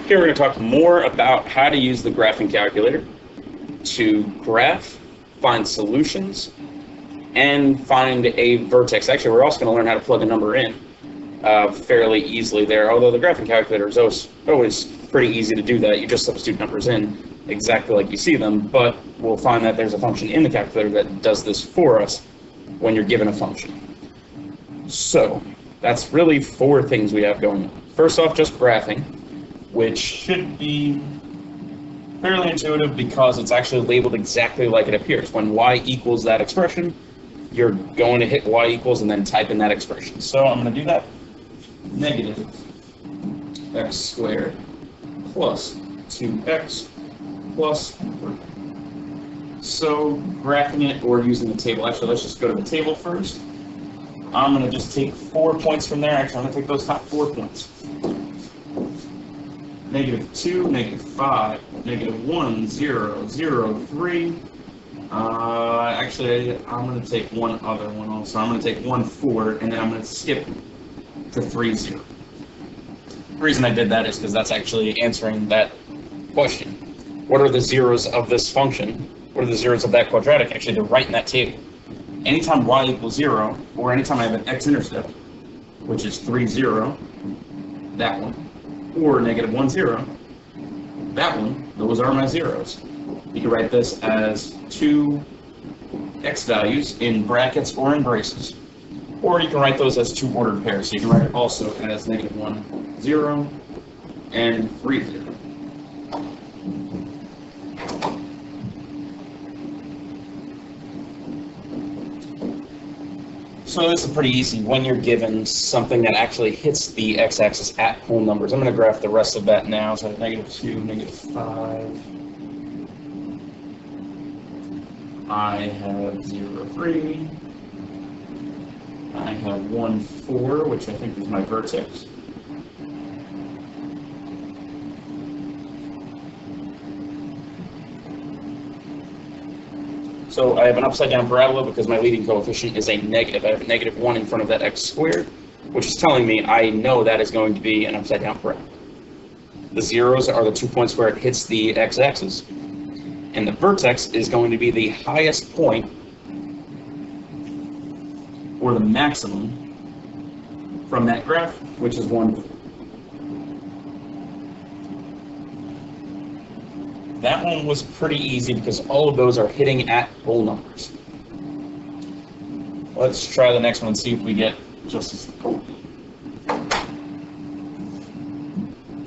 Here we're going to talk more about how to use the graphing calculator to graph, find solutions, and find a vertex. Actually, we're also going to learn how to plug a number in fairly easily there, although the graphing calculator is always pretty easy to do that. You just substitute numbers in exactly like you see them, but we'll find that there's a function in the calculator that does this for us when you're given a function. So that's really four things we have going on. First off, just graphing, which should be fairly intuitive because it's actually labeled exactly like it appears. When y equals that expression, you're going to hit y equals and then type in that expression. So I'm going to do that. Negative x squared plus 2x plus 3. So graphing it or using the table. Actually, let's just go to the table first. I'm going to just take 4 points from there. Actually, I'm going to take those top 4 points. -2, -5, -1, 0, 0, 3. Actually, I'm going to take one other one also. I'm going to take 1, 4, and then I'm going to skip to 3, 0. The reason I did that is because that's actually answering that question. What are the zeros of this function? What are the zeros of that quadratic? Actually, they're right in that table. Anytime y equals 0, or anytime I have an x-intercept, which is 3, 0, that one, or -1, 0, that one, those are my zeros. You can write this as two x values in brackets or in braces, or you can write those as two ordered pairs. So you can write it also as -1, 0, and 3, 0. So this is pretty easy when you're given something that actually hits the x-axis at whole numbers. I'm going to graph the rest of that now. So I have -2, -5. I have 0, 3. I have 1, 4, which I think is my vertex. So I have an upside down parabola because my leading coefficient is a negative. I have a -1 in front of that x squared, which is telling me I know that is going to be an upside down parabola. The zeros are the 2 points where it hits the x-axis, and the vertex is going to be the highest point, or the maximum, from that graph, which is 1. That one was pretty easy because all of those are hitting at whole numbers. Let's try the next one and see if we get just as... So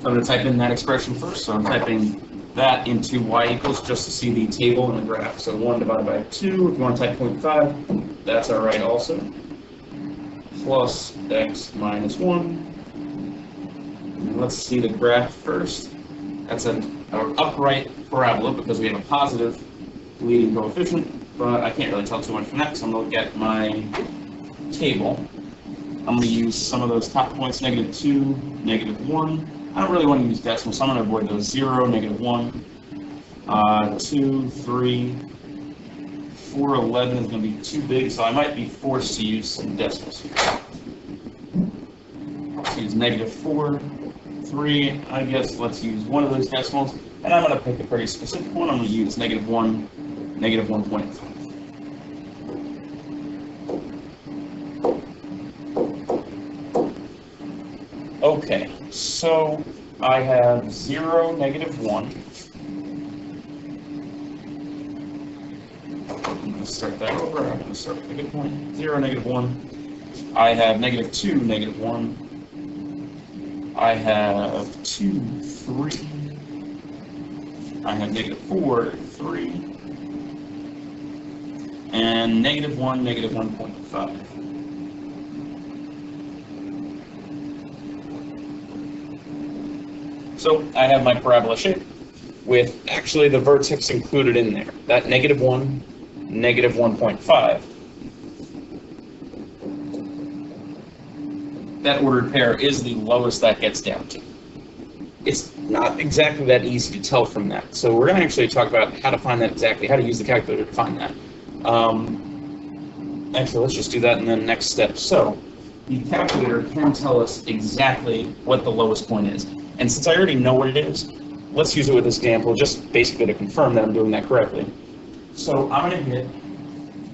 I'm going to type in that expression first. So I'm typing that into y equals just to see the table and the graph. So 1 divided by 2, if you want to type 0.5, that's all right also. Plus x minus 1. And let's see the graph first. That's an upright parabola because we have a positive leading coefficient, but I can't really tell too much from that, so I'm going to look at my table. I'm going to use some of those top points, -2, -1. I don't really want to use decimals, so I'm going to avoid those 0, -1, 2, 3, 4, 11 is going to be too big, so I might be forced to use some decimals here. Let's use -4, 3, I guess let's use one of those decimals, and I'm going to pick a pretty specific one. I'm going to use -1, -1.5. Okay, so I have 0, -1. I'm going to start that over. I'm going to start with a good point. 0, -1. I have -2, -1. I have 2, 3. I have -4, 3. And -1, -1.5. So I have my parabola shape with actually the vertex included in there. That -1, -1.5. That ordered pair is the lowest that gets down to. It's not exactly that easy to tell from that. So we're going to actually talk about how to find that exactly, how to use the calculator to find that. Actually, let's just do that in the next step. So the calculator can tell us exactly what the lowest point is. And since I already know what it is, let's use it with this example, just basically to confirm that I'm doing that correctly. So I'm going to hit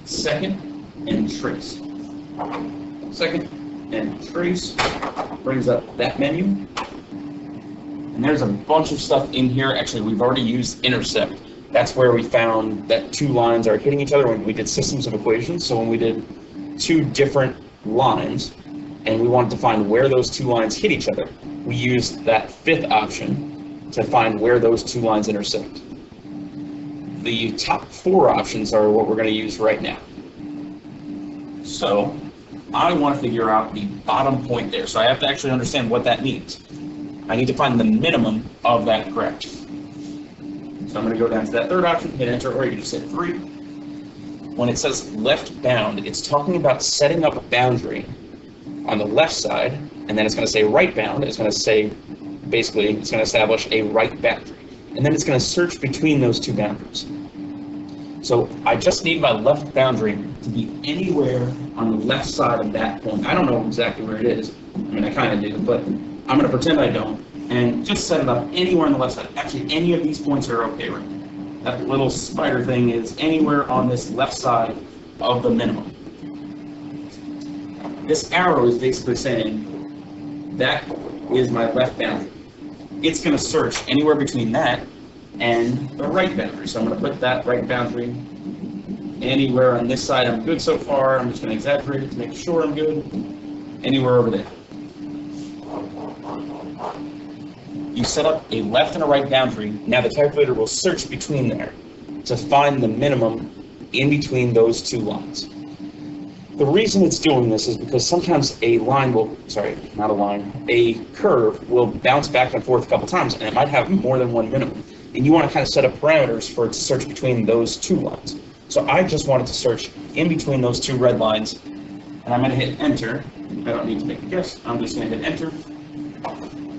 second and trace. Second and trace brings up that menu. And there's a bunch of stuff in here. Actually, we've already used intercept. That's where we found that two lines are hitting each other when we did systems of equations. So when we did two different lines, and we wanted to find where those two lines hit each other, we used that fifth option to find where those two lines intersect. The top four options are what we're going to use right now. So I want to figure out the bottom point there. So I have to actually understand what that means. I need to find the minimum of that graph. So I'm going to go down to that third option, hit enter, or you can just hit 3. When it says left bound, it's talking about setting up a boundary on the left side, and then it's going to say right bound. It's going to say, basically, it's going to establish a right boundary. And then it's going to search between those two boundaries. So I just need my left boundary to be anywhere on the left side of that point. I don't know exactly where it is. I mean, I kind of do, but I'm going to pretend I don't, and just set it up anywhere on the left side. Actually, any of these points are okay right now. That little spider thing is anywhere on this left side of the minimum. This arrow is basically saying that is my left boundary. It's going to search anywhere between that and the right boundary. So I'm going to put that right boundary anywhere on this side. I'm good so far. I'm just going to exaggerate it to make sure I'm good. Anywhere over there. You set up a left and a right boundary. Now the calculator will search between there to find the minimum in between those two lines. The reason it's doing this is because sometimes a line will, a curve will bounce back and forth a couple times, and it might have more than one minimum. And you want to kind of set up parameters for it to search between those two lines. So I just wanted to search in between those two red lines, and I'm going to hit enter. I don't need to make a guess. I'm just going to hit enter.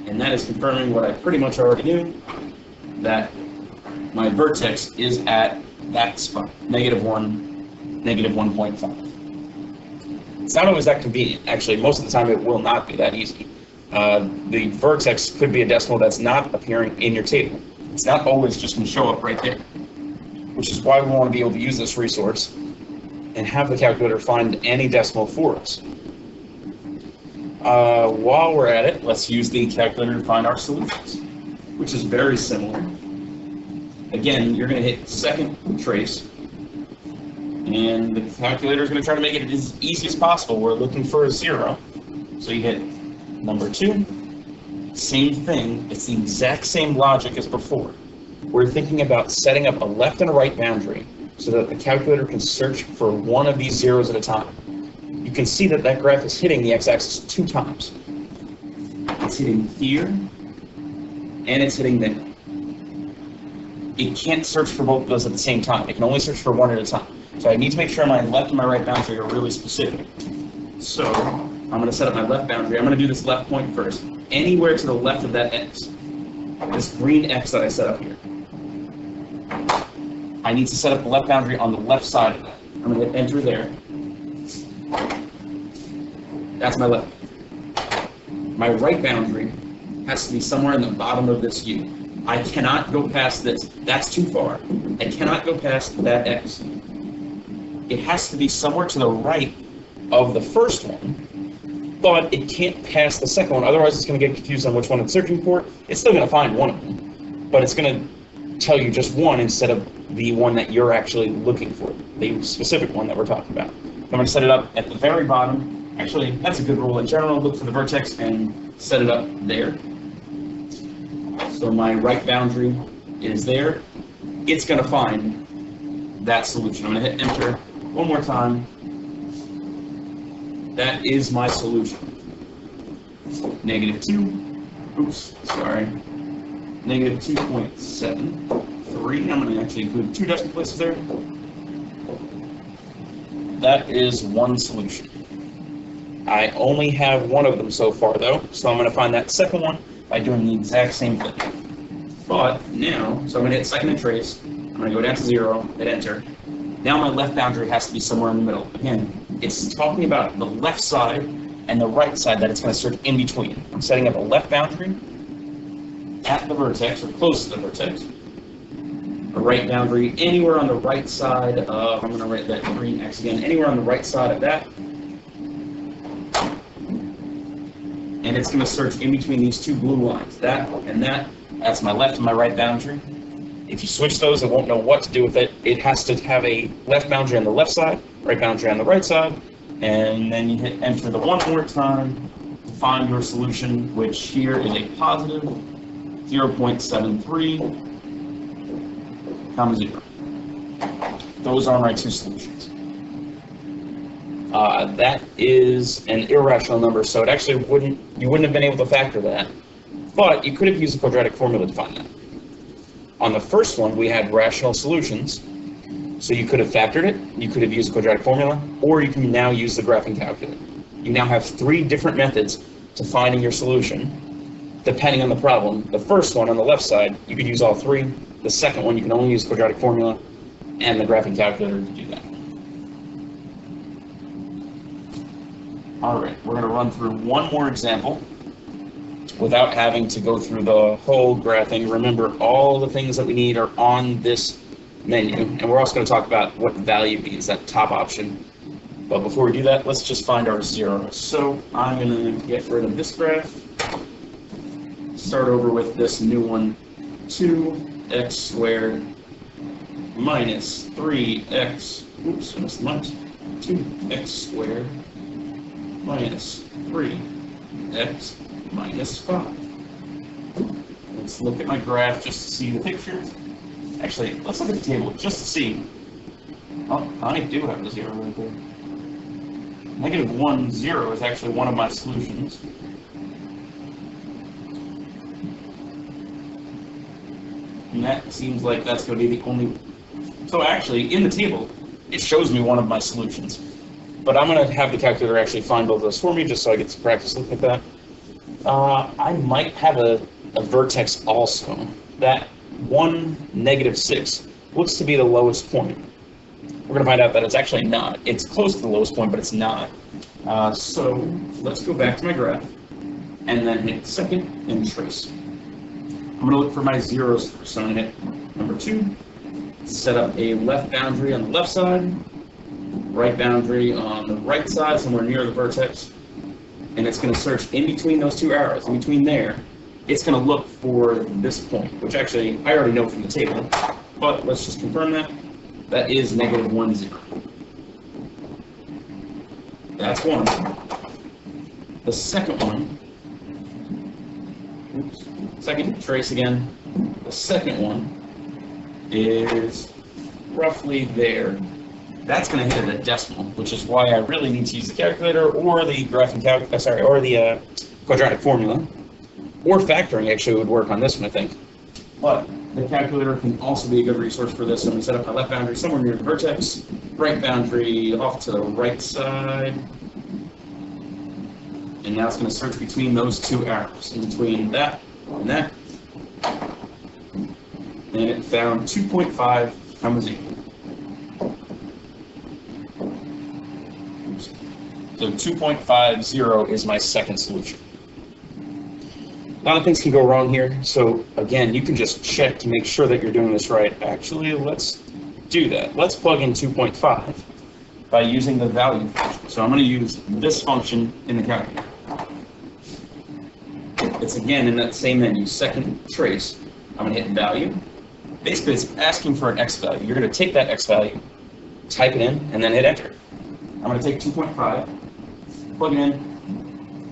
And that is confirming what I pretty much already knew, that my vertex is at that spot, -1, -1.5. It's not always that convenient. Actually, most of the time it will not be that easy. The vertex could be a decimal that's not appearing in your table. It's not always just going to show up right there, which is why we want to be able to use this resource and have the calculator find any decimal for us. While we're at it, let's use the calculator to find our solutions, which is very similar. Again, you're going to hit second trace, and the calculator is going to try to make it as easy as possible. We're looking for a 0, so you hit number 2. Same thing. It's the exact same logic as before. We're thinking about setting up a left and a right boundary so that the calculator can search for one of these zeros at a time. You can see that that graph is hitting the x-axis 2 times. It's hitting here, and it's hitting there. It can't search for both of those at the same time. It can only search for one at a time. So I need to make sure my left and my right boundary are really specific. So I'm going to set up my left boundary. I'm going to do this left point first. Anywhere to the left of that x, this green x that I set up here. I need to set up the left boundary on the left side of that. I'm going to hit enter there. That's my left. My right boundary has to be somewhere in the bottom of this U. I cannot go past this. That's too far. I cannot go past that x. It has to be somewhere to the right of the first one, but it can't pass the second one. Otherwise, it's going to get confused on which one it's searching for. It's still going to find one of them, but it's going to tell you just one instead of the one that you're actually looking for, the specific one that we're talking about. I'm going to set it up at the very bottom. Actually, that's a good rule in general. Look for the vertex and set it up there. So my right boundary is there. It's going to find that solution. I'm going to hit enter one more time. That is my solution. -2. Oops, sorry. -2.73. I'm going to actually include 2 decimal places there. That is one solution. I only have one of them so far, though, so I'm going to find that second one by doing the exact same thing. But now, so I'm going to hit second and trace. I'm going to go down to 0, hit enter. Now my left boundary has to be somewhere in the middle. Again, it's talking about the left side and the right side that it's going to search in between. I'm setting up a left boundary at the vertex, or close to the vertex. A right boundary anywhere on the right side of, I'm going to write that green X again, anywhere on the right side of that. And it's going to search in between these two blue lines, that and that. That's my left and my right boundary. If you switch those, it won't know what to do with it. It has to have a left boundary on the left side, right boundary on the right side, and then you hit enter the one more time to find your solution, which here is a positive 0.73, comma 0. Those are my two solutions. That is an irrational number, so it actually you wouldn't have been able to factor that, but you could have used the quadratic formula to find that. On the first one, we had rational solutions, so you could have factored it, you could have used the quadratic formula, or you can now use the graphing calculator. You now have 3 different methods to finding your solution, depending on the problem. The first one on the left side, you could use all 3. The second one, you can only use the quadratic formula and the graphing calculator to do that. All right, we're going to run through one more example without having to go through the whole graphing. Remember, all the things that we need are on this menu, and we're also going to talk about what value means, that top option. But before we do that, let's just find our zeros. So I'm going to get rid of this graph, start over with this new one, 2x squared minus 3x, oops, I missed the minus, 2x squared minus 3x minus 5. Let's look at my graph just to see the picture. Actually, let's look at the table just to see. Oh, I do have a 0 right there. -1, 0 is actually one of my solutions. And that seems like that's going to be the only. So actually, in the table, it shows me one of my solutions. But I'm going to have the calculator actually find both of those for me, just so I get to practice looking at that. I might have a vertex also. That 1, -6 looks to be the lowest point. We're going to find out that it's actually not. It's close to the lowest point, but it's not. So let's go back to my graph and then hit second and trace. I'm going to look for my zeros first. So I'm going to hit number 2, set up a left boundary on the left side, right boundary on the right side, somewhere near the vertex, and it's going to search in between those 2 arrows, in between there. It's going to look for this point, which actually I already know from the table, but let's just confirm that. That is -1, 0. That's one. The second one, oops, second trace again. The second one is roughly there. That's going to hit at a decimal, which is why I really need to use the calculator or the graphing or the quadratic formula, or factoring actually would work on this one, I think. But the calculator can also be a good resource for this. So I'm going to set up my left boundary somewhere near the vertex, right boundary off to the right side, and now it's going to search between those 2 arrows, in between that and that, and it found 2.5, comma 0. So 2.50 is my second solution. A lot of things can go wrong here, so again, you can just check to make sure that you're doing this right. Actually, let's do that. Let's plug in 2.5 by using the value function. So I'm going to use this function in the calculator. It's again in that same menu, second trace. I'm going to hit value. Basically, it's asking for an x value. You're going to take that x value, type it in, and then hit enter. I'm going to take 2.5, plug it in,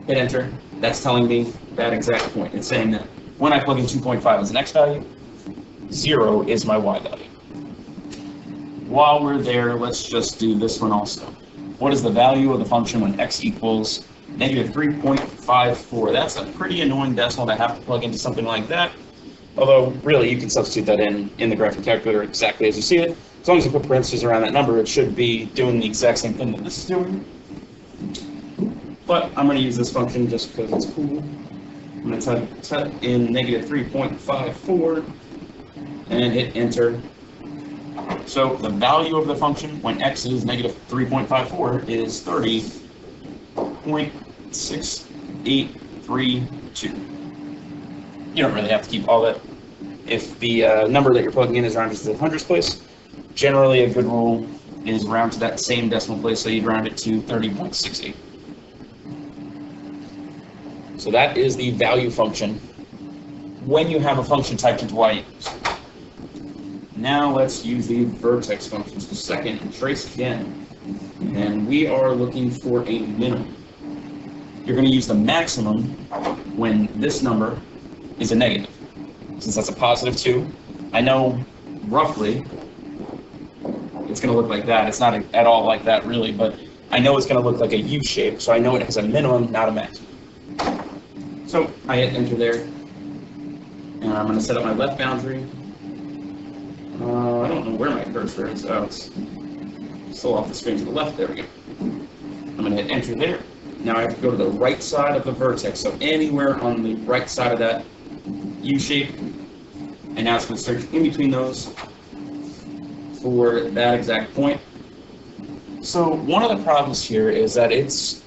hit enter. That's telling me that exact point. It's saying that when I plug in 2.5 as an x value, 0 is my y value. While we're there, let's just do this one also. What is the value of the function when x equals -3.54? That's a pretty annoying decimal to have to plug into something like that. Although, really, you can substitute that in the graphing calculator exactly as you see it. As long as you put parentheses around that number, it should be doing the exact same thing that this is doing. But I'm going to use this function just because it's cool. I'm going to type in -3.54 and hit enter. So the value of the function when x is -3.54 is 30.4. 6, 8, 3, 2. You don't really have to keep all that. If the number that you're plugging in is rounded to the hundredths place, generally a good rule is round to that same decimal place, so you'd round it to 30.68. So that is the value function when you have a function typed into y=. Now let's use the vertex function. So second, and trace again. And we are looking for a minimum. You're going to use the maximum when this number is a negative. Since that's a positive 2, I know roughly it's going to look like that. It's not at all like that really, but I know it's going to look like a U shape, so I know it has a minimum, not a maximum. So I hit enter there, and I'm going to set up my left boundary. I don't know where my cursor is. Oh, it's still off the screen to the left. There we go. I'm going to hit enter there. Now I have to go to the right side of the vertex, so anywhere on the right side of that U shape, and now it's going to search in between those for that exact point. So one of the problems here is that it's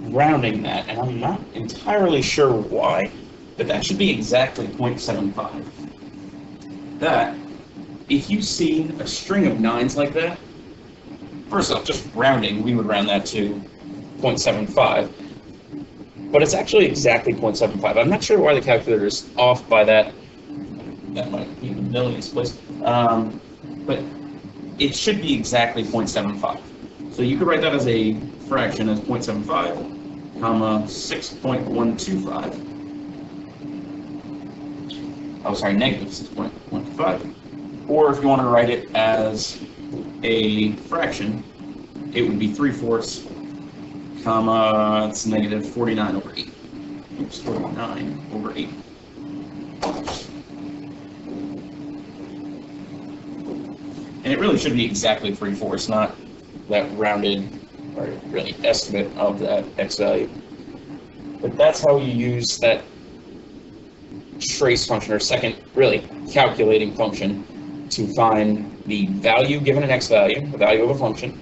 rounding that, and I'm not entirely sure why, but that should be exactly 0.75. That, if you see a string of 9s like that, first off, just rounding, we would round that to 0.75, but it's actually exactly 0.75. I'm not sure why the calculator is off by that. That might be the millionths place, but it should be exactly 0.75. So you could write that as a fraction as 0.75, comma 6.125. Oh, sorry, negative 6.125. Or if you want to write it as a fraction, it would be 3/4, comma, it's negative 49 over 8. Oops, 49 over 8. And it really should be exactly 3/4, not that rounded or really estimate of that x value. But that's how you use that trace function, or second, really, calculating function, to find the value given an x value, the value of a function,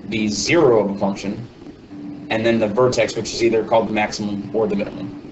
the zero of a function, and then the vertex, which is either called the maximum or the minimum.